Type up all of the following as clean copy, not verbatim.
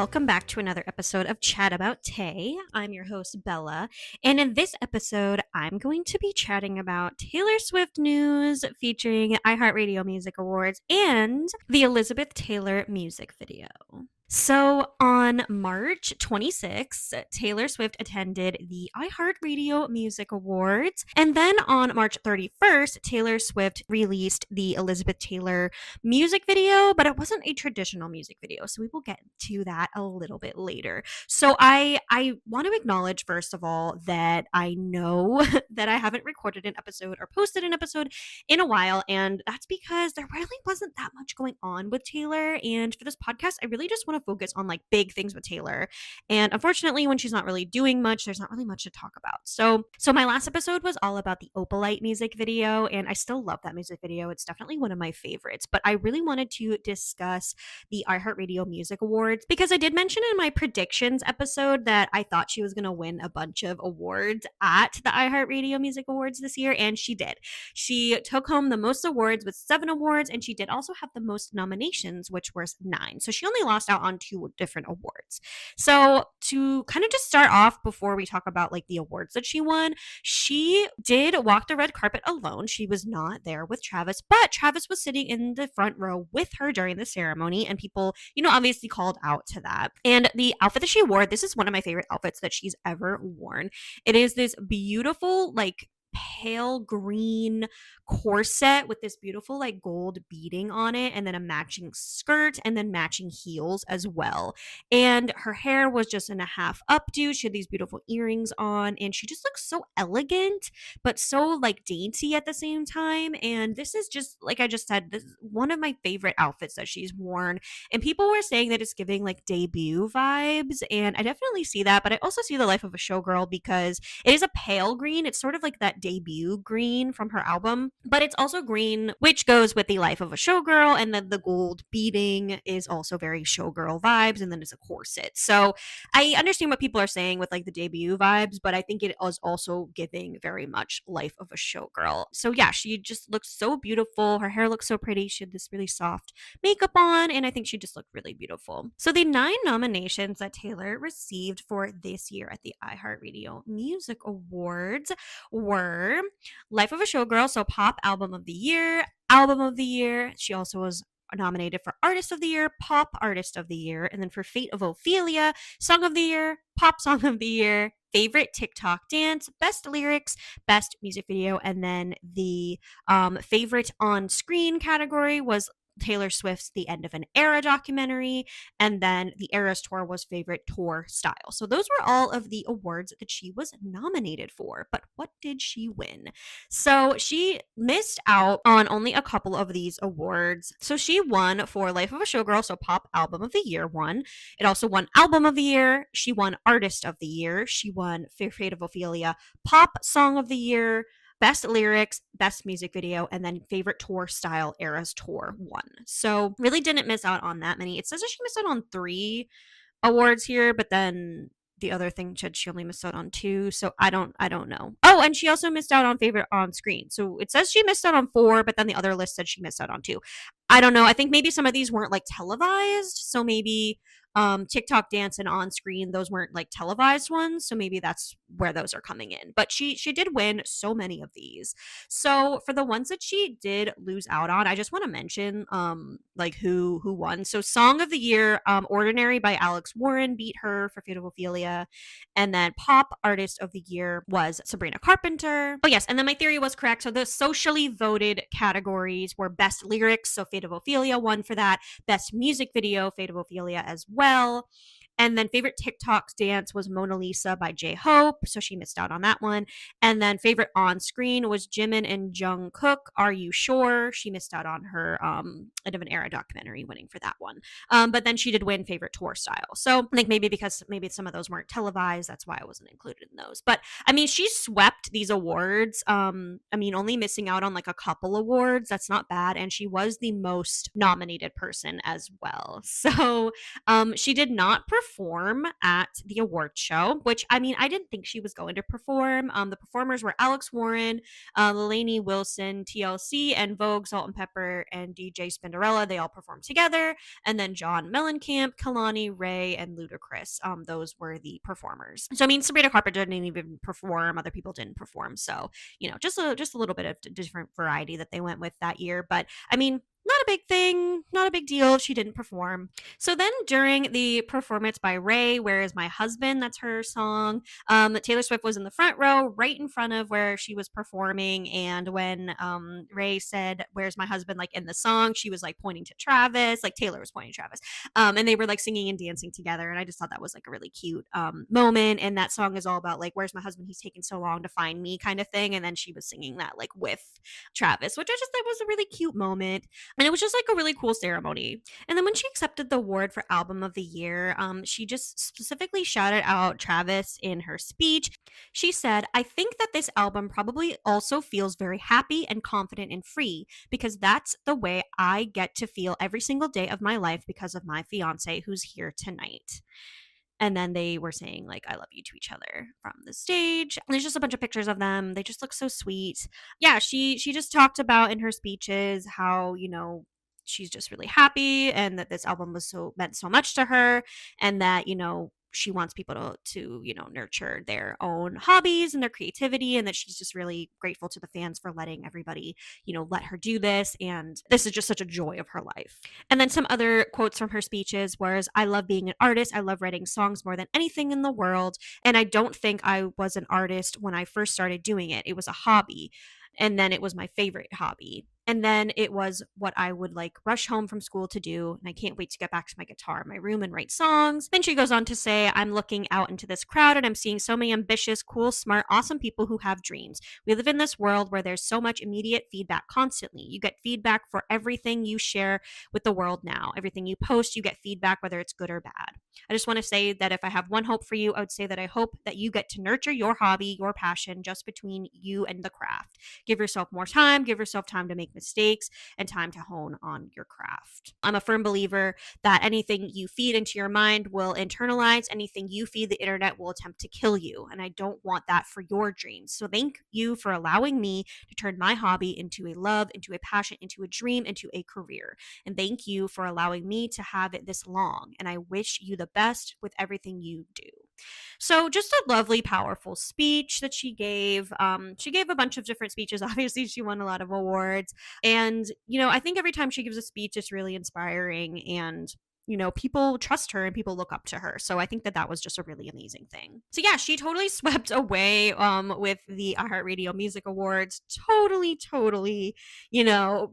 welcome back to another episode of Chat About Tay. I'm your host, Bella, and in this episode, I'm going to be chatting about Taylor Swift news featuring iHeartRadio Music Awards and the Elizabeth Taylor music video. So on March 26th, Taylor Swift attended the iHeartRadio Music Awards. And then on March 31st, Taylor Swift released the Elizabeth Taylor music video, but it wasn't a traditional music video. So we will get to that a little bit later. So I want to acknowledge, first of all, that I know that I haven't recorded an episode or posted an episode in a while. And that's because there really wasn't that much going on with Taylor. And for this podcast, I really just want to focus on like big things with Taylor. And unfortunately, when she's not really doing much, there's not really much to talk about. So my last episode was all about the Opalite music video, and I still love that music video. It's definitely one of my favorites. But I really wanted to discuss the iHeartRadio Music Awards because I did mention in my predictions episode that I thought she was going to win a bunch of awards at the iHeartRadio Music Awards this year, and she did. She took home the most awards with 7 awards, and she did also have the most nominations, which was 9. So she only lost out on 2 different awards. So to kind of just start off before we talk about like the awards that she won, she did walk the red carpet alone. She was not there with Travis, but Travis was sitting in the front row with her during the ceremony, and people, obviously called out to that. And the outfit that she wore, this is one of my favorite outfits that she's ever worn. It is this beautiful, like, pale green corset with this beautiful like gold beading on it, and then a matching skirt and then matching heels as well. And her hair was just in a half updo. She had these beautiful earrings on, and she just looks so elegant but so like dainty at the same time. And this is just, like I just said, this is one of my favorite outfits that she's worn, and people were saying that it's giving like debut vibes, and I definitely see that. But I also see the life of a showgirl because it is a pale green. It's sort of like that debut green from her album, but it's also green, which goes with the life of a showgirl. And then the gold beading is also very showgirl vibes. And then it's a corset. So I understand what people are saying with like the debut vibes, but I think it is also giving very much life of a showgirl. So yeah, she just looks so beautiful. Her hair looks so pretty. She had this really soft makeup on, and I think she just looked really beautiful. So the 9 nominations that Taylor received for this year at the iHeartRadio Music Awards were Life of a Showgirl, so Pop Album of the Year, Album of the Year. She also was nominated for Artist of the Year, Pop Artist of the Year, and then for Fate of Ophelia, Song of the Year, Pop Song of the Year, Favorite TikTok Dance, Best Lyrics, Best Music Video, and then the Favorite On Screen category was Taylor Swift's The End of an Era documentary, and then the Eras Tour was Favorite Tour Style. So those were all of the awards that she was nominated for. But what did she win? So she missed out on only a couple of these awards. So she won for Life of a Showgirl, so Pop Album of the Year won. It also won Album of the Year. She won Artist of the Year. She won Fate of Ophelia, Pop Song of the Year, Best Lyrics, Best Music Video, and then Favorite Tour Style Eras Tour 1. So really didn't miss out on that many. It says that she missed out on 3 awards here, but then the other thing said she only missed out on 2, so I don't know. Oh, and she also missed out on Favorite On Screen. So it says she missed out on 4, but then the other list said she missed out on 2. I don't know. I think maybe some of these weren't like televised, so maybe TikTok Dance and On Screen, those weren't like televised ones, so maybe that's where those are coming in. But she did win so many of these. So for the ones that she did lose out on, I just want to mention like who won. So Song of the Year, Ordinary by Alex Warren beat her for Fate of Ophelia, and then Pop Artist of the Year was Sabrina Carpenter. Oh yes, and then my theory was correct. So the socially voted categories were Best Lyrics, so Fate of Ophelia won for that. Best Music Video, Fate of Ophelia as well. And then Favorite TikTok Dance was Mona Lisa by J-Hope, so she missed out on that one. And then Favorite On Screen was Jimin and Jungkook, Are You Sure? She missed out on her End of an Era documentary winning for that one. But then she did win Favorite Tour Style. So I think maybe because maybe some of those weren't televised, that's why I wasn't included in those. But I mean, she swept these awards. I mean, only missing out on like a couple awards, that's not bad. And she was the most nominated person as well. So she did not perform perform at the award show, which I mean, I didn't think she was going to perform. The performers were Alex Warren, Lainey Wilson, TLC, and Vogue, Salt and Pepper, and DJ Spinderella. They all performed together. And then John Mellencamp, Kalani, Ray, and Ludacris. Those were the performers. So I mean, Sabrina Carpenter didn't even perform. Other people didn't perform. So just a little bit of different variety that they went with that year. But I mean, not a big thing, not a big deal if she didn't perform. So then during the performance by Ray, Where Is My Husband? That's her song. Taylor Swift was in the front row, right in front of where she was performing. And when Ray said, Where's My Husband? Like in the song, she was like pointing to Travis, like Taylor was pointing to Travis. And they were like singing and dancing together. And I just thought that was like a really cute moment. And that song is all about like, where's my husband? He's taken so long to find me kind of thing. And then she was singing that like with Travis, which I just thought was a really cute moment. And it was just like a really cool ceremony. And then when she accepted the award for Album of the Year, she just specifically shouted out Travis in her speech. She said, I think that this album probably also feels very happy and confident and free because that's the way I get to feel every single day of my life because of my fiance who's here tonight. And then they were saying like I love you to each other from the stage. And there's just a bunch of pictures of them. They just look so sweet. Yeah, she just talked about in her speeches how, she's just really happy and that this album was meant so much to her, and that, she wants people to nurture their own hobbies and their creativity, and that she's just really grateful to the fans for letting everybody let her do this, and this is just such a joy of her life. And then some other quotes from her speeches was, I love being an artist, I love writing songs more than anything in the world, and I don't think I was an artist when I first started doing it. It was a hobby, and then it was my favorite hobby. And then it was what I would like rush home from school to do. And I can't wait to get back to my guitar in my room and write songs. Then she goes on to say, I'm looking out into this crowd and I'm seeing so many ambitious, cool, smart, awesome people who have dreams. We live in this world where there's so much immediate feedback constantly. You get feedback for everything you share with the world now. Everything you post, you get feedback, whether it's good or bad. I just want to say that if I have one hope for you, I would say that I hope that you get to nurture your hobby, your passion, just between you and the craft. Give yourself more time, give yourself time to make mistakes and time to hone on your craft. I'm a firm believer that anything you feed into your mind will internalize. Anything you feed the internet will attempt to kill you. And I don't want that for your dreams. So thank you for allowing me to turn my hobby into a love, into a passion, into a dream, into a career. And thank you for allowing me to have it this long. And I wish you the best with everything you do. So just a lovely, powerful speech that she gave. She gave a bunch of different speeches. Obviously, she won a lot of awards. And, I think every time she gives a speech, it's really inspiring. And people trust her and people look up to her. So I think that was just a really amazing thing. So yeah, she totally swept away with the iHeartRadio Music Awards. Totally,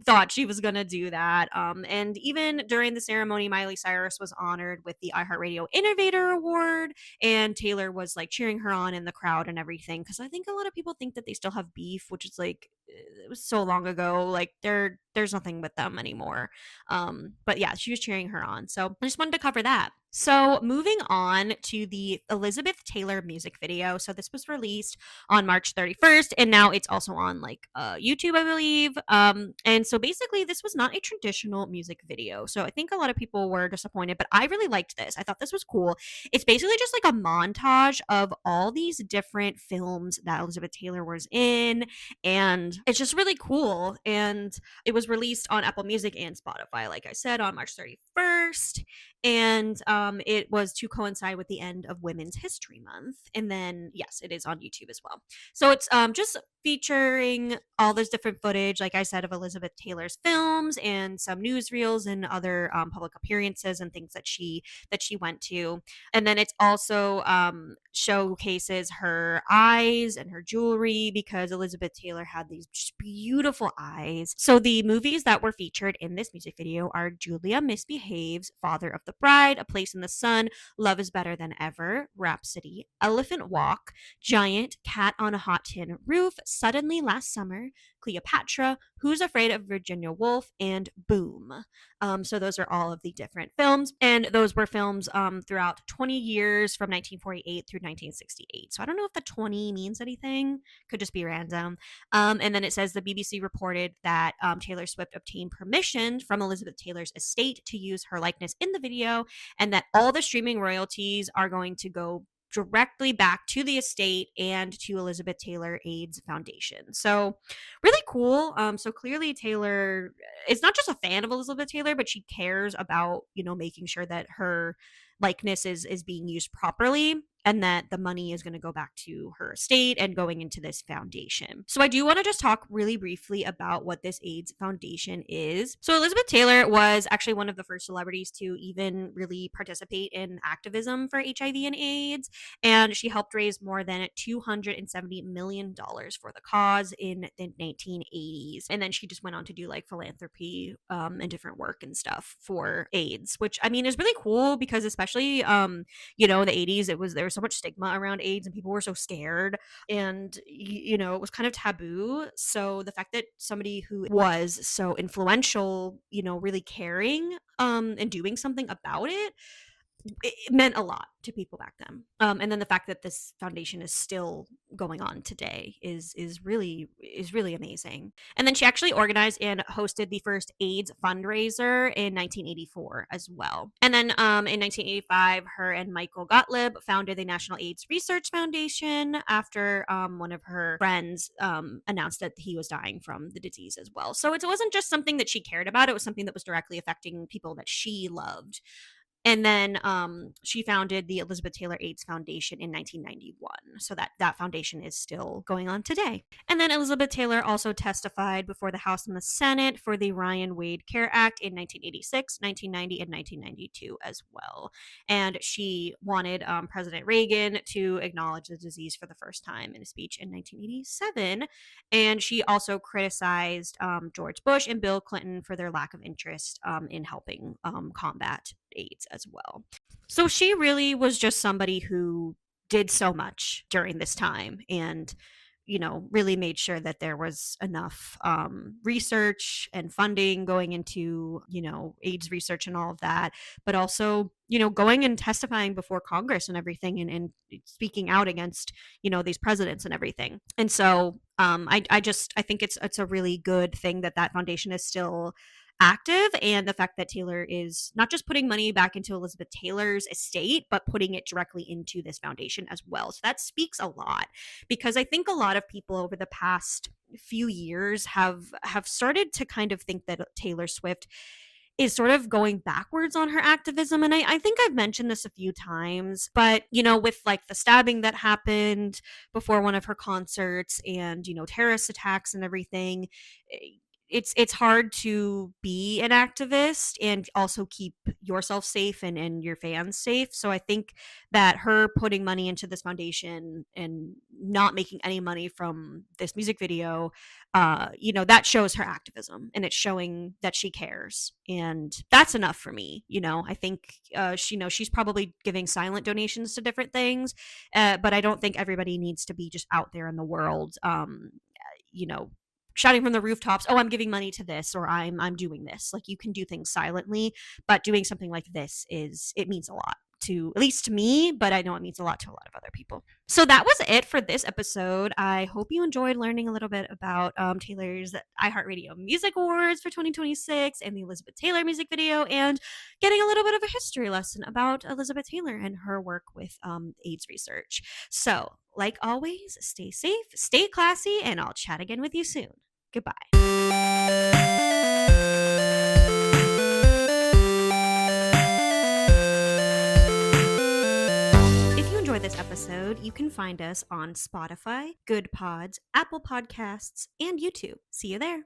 thought she was going to do that. And even during the ceremony, Miley Cyrus was honored with the iHeartRadio Innovator Award, and Taylor was like cheering her on in the crowd and everything. Because I think a lot of people think that they still have beef, which is like, it was so long ago. Like there's nothing with them anymore. But yeah, she was cheering her on. So I just wanted to cover that. So moving on to the Elizabeth Taylor music video. So this was released on March 31st, and now it's also on like YouTube, I believe. And so basically this was not a traditional music video. So I think a lot of people were disappointed, but I really liked this. I thought this was cool. It's basically just like a montage of all these different films that Elizabeth Taylor was in, and it's just really cool. And it was released on Apple Music and Spotify, like I said, on March 31st. And it was to coincide with the end of Women's History Month. And then, yes, it is on YouTube as well. So it's just featuring all this different footage, like I said, of Elizabeth Taylor's films and some newsreels and other public appearances and things that she went to. And then it's also showcases her eyes and her jewelry, because Elizabeth Taylor had these just beautiful eyes. So the movies that were featured in this music video are Julia Misbehaves, Father of the Bride, A Place in the Sun, Love is Better Than Ever, Rhapsody, Elephant Walk, Giant, Cat on a Hot Tin Roof, Suddenly Last Summer, Cleopatra, Who's Afraid of Virginia Woolf, and Boom. So those are all of the different films, and those were films throughout 20 years from 1948 through 1968. So I don't know if the 20 means anything. Could just be random. And then it says the BBC reported that Taylor Swift obtained permission from Elizabeth Taylor's estate to use her likeness in the video, and that all the streaming royalties are going to go directly back to the estate and to Elizabeth Taylor AIDS Foundation. So really cool. So clearly Taylor is not just a fan of Elizabeth Taylor, but she cares about, making sure that her likeness is being used properly, and that the money is going to go back to her estate and going into this foundation. So I do want to just talk really briefly about what this AIDS Foundation is. So Elizabeth Taylor was actually one of the first celebrities to even really participate in activism for HIV and AIDS, and she helped raise more than $270 million for the cause in the 1980s. And then she just went on to do like philanthropy and different work and stuff for AIDS, which I mean is really cool because especially in the 80s, there was so much stigma around AIDS and people were so scared, and it was kind of taboo. So the fact that somebody who was so influential, really caring and doing something about it meant a lot to people back then. And then the fact that this foundation is still going on today is really amazing. And then she actually organized and hosted the first AIDS fundraiser in 1984 as well. And then in 1985, her and Michael Gottlieb founded the National AIDS Research Foundation after one of her friends announced that he was dying from the disease as well. So it wasn't just something that she cared about; it was something that was directly affecting people that she loved. And then she founded the Elizabeth Taylor AIDS Foundation in 1991. So that foundation is still going on today. And then Elizabeth Taylor also testified before the House and the Senate for the Ryan Wade Care Act in 1986, 1990, and 1992 as well. And she wanted President Reagan to acknowledge the disease for the first time in a speech in 1987. And she also criticized George Bush and Bill Clinton for their lack of interest in helping combat AIDS as well. So she really was just somebody who did so much during this time, and really made sure that there was enough research and funding going into AIDS research and all of that, but also going and testifying before Congress and everything, and speaking out against these presidents and everything. And so I think it's a really good thing that foundation is still active, and the fact that Taylor is not just putting money back into Elizabeth Taylor's estate, but putting it directly into this foundation as well. So that speaks a lot, because I think a lot of people over the past few years have started to kind of think that Taylor Swift is sort of going backwards on her activism. And I think I've mentioned this a few times, but with like the stabbing that happened before one of her concerts, and terrorist attacks and everything, it's hard to be an activist and also keep yourself safe and your fans safe. So I think that her putting money into this foundation and not making any money from this music video, that shows her activism, and it's showing that she cares, and that's enough for me. I think she's probably giving silent donations to different things, but I don't think everybody needs to be just out there in the world, shouting from the rooftops, "Oh, I'm giving money to this," or I'm doing this. Like, you can do things silently, but doing something like this it means a lot to, at least to me, but I know it means a lot to a lot of other people. So that was it for this episode. I hope you enjoyed learning a little bit about Taylor's iHeartRadio Music Awards for 2026 and the Elizabeth Taylor music video, and getting a little bit of a history lesson about Elizabeth Taylor and her work with AIDS research. So, like always, stay safe, stay classy, and I'll chat again with you soon. Goodbye. If you enjoyed this episode, you can find us on Spotify, Good Pods, Apple Podcasts, and YouTube. See you there.